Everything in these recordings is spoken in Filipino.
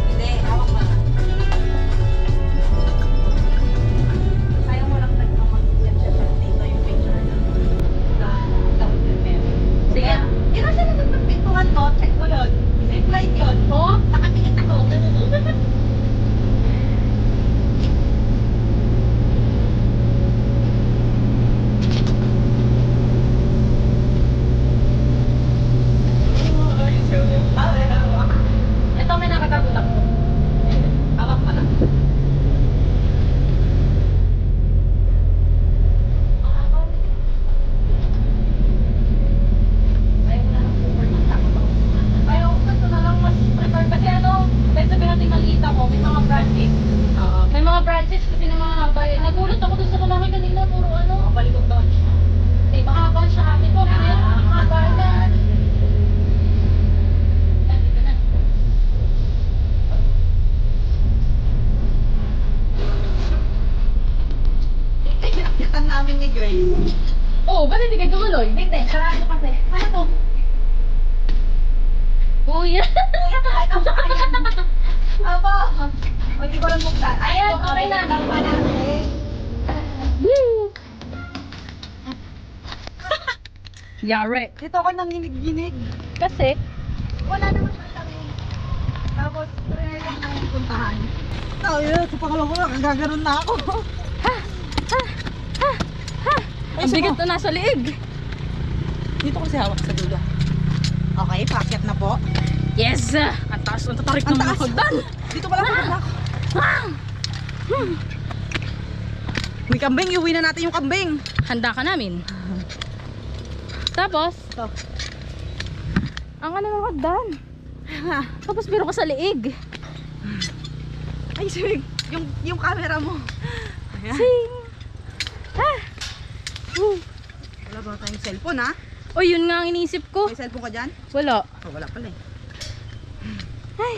Hindi, hawak pa. Kaya mo lang nagmamag-picture dito yung picture na dapat prepare. Sige. Ito siya naman ng pintuan to. Check mo yun. Zip line yun. Oo. Nakatingin ako. Ito may nakatatak ko. Hawak pa lang. Ayaw ko na lang super ng takot ako. Ayaw ko gusto na lang mas prefer. Kasi ano, kahit sabihin natin maliit ako, may mga branches. May mga branches kasi na mahaba. Nagulat ako dun sa lalaki kanina, puro ano. Balikot doon. Eh, mahaba siya akin po. Kaya mahaba na. Dito na. Pinakyakan namin ni Grace. Oo, ba't hindi kayo tumuloy? Hindi, sarado kasi. Ano to? Uy! Ito sa ayan. Aba, hindi ko lang buksan. Ayan, okay na. Dapat na. Yare. Dito ako nanginig-ginig. Kasi, Wala naman siya kami. Tapos, try lang namin puntahan. Ayun, sa pangalawa ko lang, gaganon na ako. ang bigat na nasa liig. Dito kasi hawak sa dulo. Okay, packet na po. Yes! Ang taas, ang tatarik Ang ng mga taas. hagdan. Dito pala ako. May kambing, iuwi na natin yung kambing. Handa ka namin. Tapos, Ito. ang ano ng hagdan. Tapos biro ka sa liig. Ay, sige, yung camera mo. Ayan. Sing! Wala ba tayong cellphone, ha? O yun nga ang iniisip ko. May cellphone ka dyan? Wala. Oh, wala pala eh. Ay.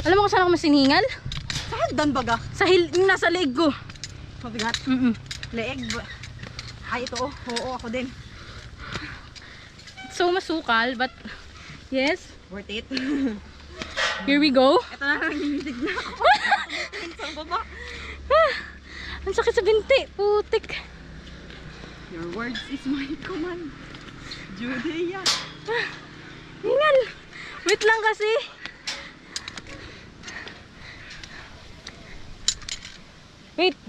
Alam mo kung saan ako mas hinihingal? Sa hagdan baga? Sa yung nasa liig ko. Mabigat. Leeg ba? Ay, ito oh. Oo, ako din. So masukal, but yes, Worth it. here we go. Ito na, nanginginig na ako. Sa baba. Ang sakit sa binti, putik. Your words is my command. Judea. Hingal. Wait lang kasi. Wait,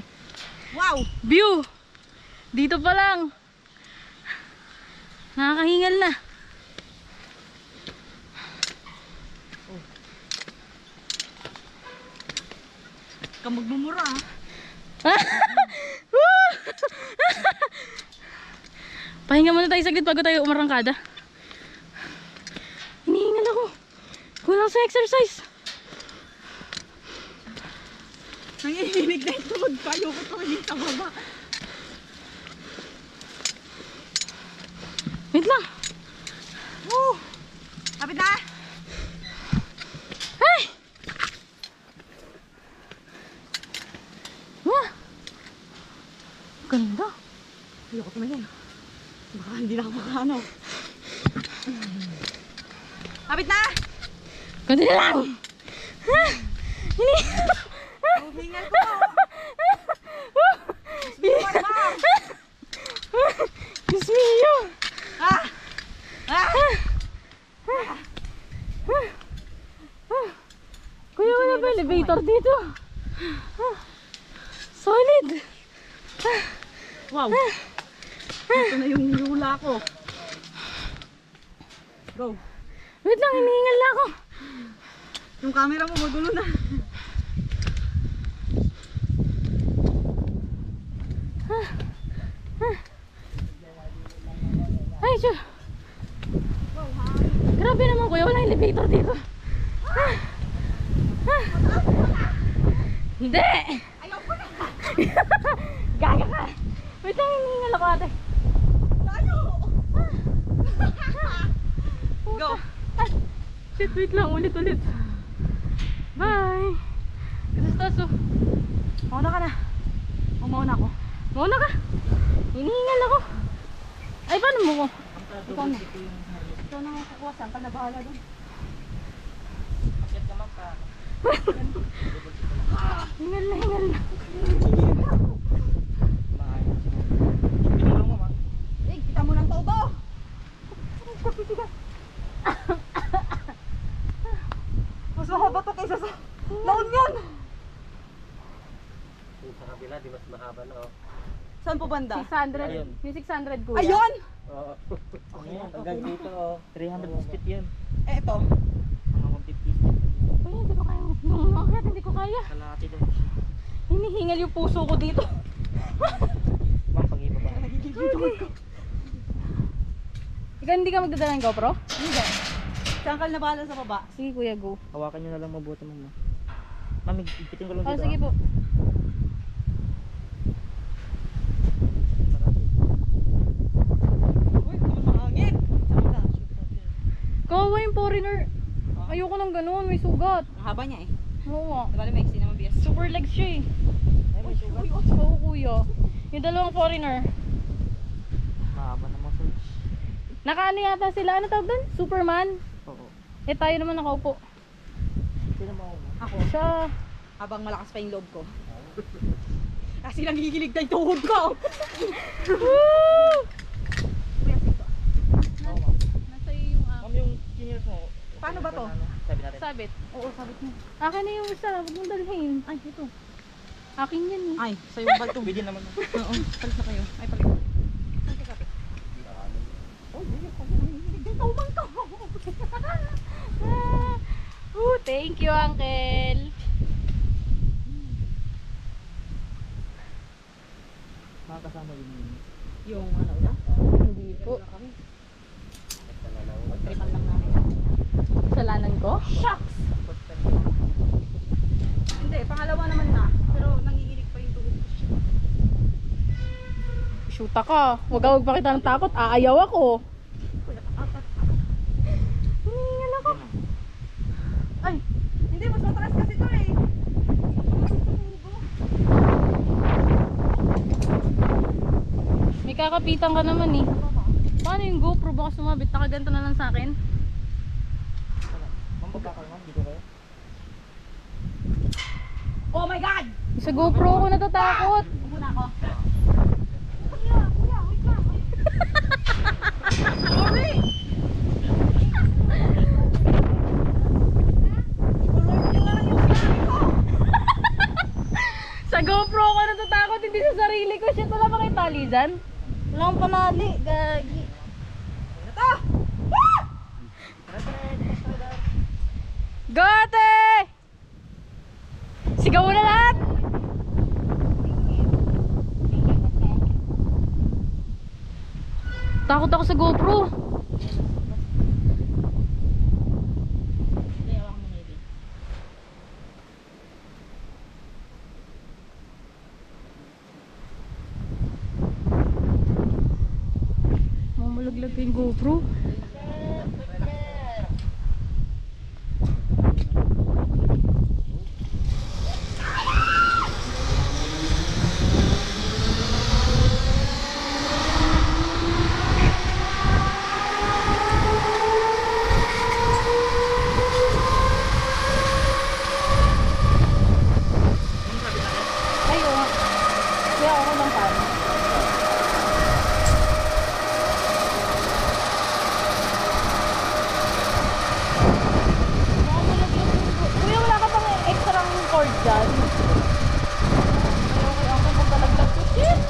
Wow! view. Dito pa lang. Nakakahingal na. Ka magmumura, ha? Pahinga muna tayo saglit bago tayo umarangkada. Hinihingal ako. Kulang sa exercise. Nangihinig na yung tuhod pa. Ayoko tumingin sa baba. Wait lang. Woo! Kapit na! Ay! Wah! Ganda. Ayoko tumingin. Baka hindi na ako makaano. Kapit na! Ganda na lang. Hindi. Ang hingal ko. Sumipar ba? Diyos mio. Ah! Ah! Kuya, wala ba elevator dito? Solid. Wow! Ito na yung lula ko. Go! Wait lang, hinihingal na ako. Yung camera mo magulo na. Ay, siya. Grabe naman kuya, walang elevator dito. Hindi! Ayoko na! Gaga ka! Wait lang, hinihingal ako ate. Tayo! Go! Ay, shit, wait lang, ulit. Bye! Kasastaso. Mauna ka na. O, mauna ako. Mauna ka! Hinihingal ako. Ay, paano mo ko? Ikaw na. Ikaw na kukuha. Saan ka na bahala doon? Bakit naman ka? Hingal na, hingal na. Tinulong mo, ma. Eh, kita mo ng todo. Mas mahaba to kaysa sa laon yan. Yung sa kabila, di mas mahaba na, oh. Saan po banda? 600. Ayun. Yung 600 kuya. Ayun! Oo. Hanggang dito, oh. 300 feet yan. Eh, ito. Mga 150. Ay, hindi ko kaya. Nung umakyat, hindi ko kaya. Kalahati din. Hinihingal yung puso ko dito. Ma'am, pag-iba ba? Ikaw hindi ka magdadala ng GoPro? Hindi. Si Uncle na bahala sa baba. Sige kuya, go. Hawakan nyo na lang mabuti, ma'am. Ma'am, ipitin ko lang Oh, dito. sige po. Uy, naman mahangin. Kawawa yung foreigner. Ayoko ng ganun, may sugat. Ang haba niya eh. Oo nga. Diba may exi naman bias. Super legs siya eh. Ay, may sugat. Oo kuya. Yung dalawang foreigner. Mahaba na muscles. Nakaano yata sila, ano tawag doon? Superman. Oo. Eh tayo naman nakaupo. Sino mo, ma'am? Ako, Siya. habang malakas pa yung loob ko. Kasi nangigilig na yung tuhod ko. Woo! Oo, ma'am. Nasa iyo yung Ma'am, yung seniors mo. Paano ba to? Sabi natin. sabit. Oo, sabit mo. Akin na yung isa, huwag mong dalhin. Ay, ito. Akin yan eh. Ay, sa'yo yung balto. Pwede naman. Oo, palit na kayo. Ay, palit. Saan ka kapit? Oh, hindi ko nangigilig yung tuhod ko. Thank you, Uncle. Makakasama din yun. Yung ano na? Hindi po. Tripan lang namin. Kasalanan ko? Shucks! Hindi, pangalawa naman na. Pero nangigilig pa yung tuhod ko. Shoota ka. Huwag ka magpakita ng takot. Aayaw ako. Hiningal ako. Ay, hindi, mas matalas kasi ito eh. May kakapitan ka naman eh. Paano yung GoPro? Baka sumabit. Nakaganto na lang sa akin. Ma'am, baba kayo, ma'am. Dito kayo. Oh my God! Sa GoPro ako natatakot. Muna ako. Kuya, kuya, wait lang. Sorry! Ikulog nyo nga yung sinabi ko. Sa GoPro ako natatakot. Hindi sa sarili ko. Shit, wala ba kayo tali dyan? Wala akong panali. Gagi. Ito! Gote! Sigaw na lahat! Takot ako sa GoPro. Hindi, awak mo maybe. Mamalaglag yung GoPro. Ay, oo. Kaya ako ng pan. Kuya, wala ka pang extra cord dyan? Okay, ako magdalagdag ko. Shit!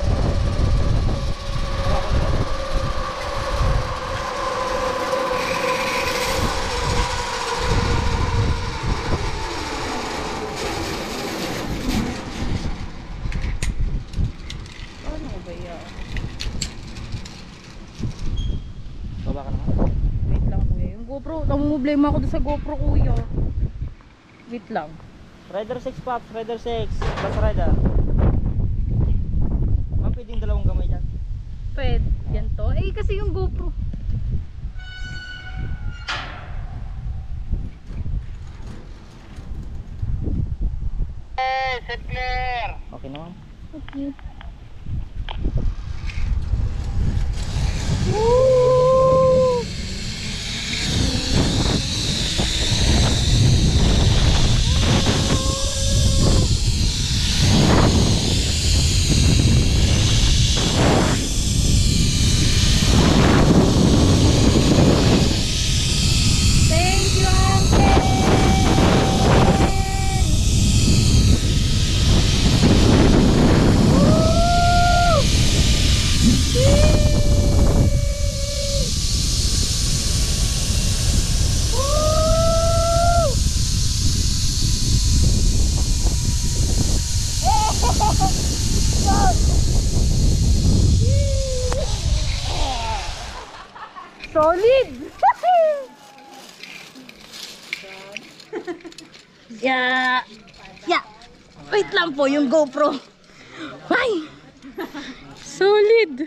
Ano ba yan? Baba ka naman. Wait lang kuya. Yung GoPro, namumblema ako doon sa GoPro kuya. Wait lang. Rider 6 pops, Rider 6. Bus rider. Ma'am, pwedeng dalawang kamay dyan. Pwede. Yan to. Eh kasi yung GoPro. Okay na, ma'am. Okay. Woo! Solid! Yeah. Yeah. Wait lang po yung GoPro. Ay! Solid!